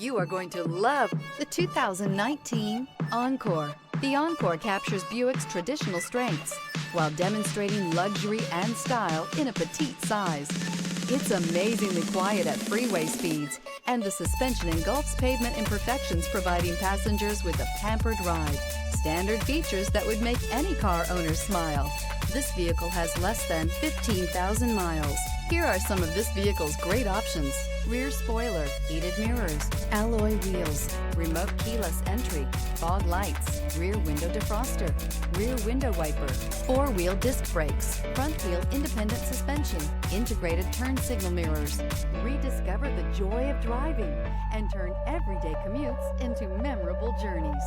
You are going to love the 2019 Encore. The Encore captures Buick's traditional strengths while demonstrating luxury and style in a petite size. It's amazingly quiet at freeway speeds, and the suspension engulfs pavement imperfections, providing passengers with a pampered ride. Standard features that would make any car owner smile. This vehicle has less than 15,000 miles. Here are some of this vehicle's great options: rear spoiler, heated mirrors, alloy wheels, remote keyless entry, fog lights, rear window defroster, rear window wiper, four-wheel disc brakes, front wheel independent suspension, integrated turn signal mirrors. Rediscover the joy of driving and turn everyday commutes into memorable journeys.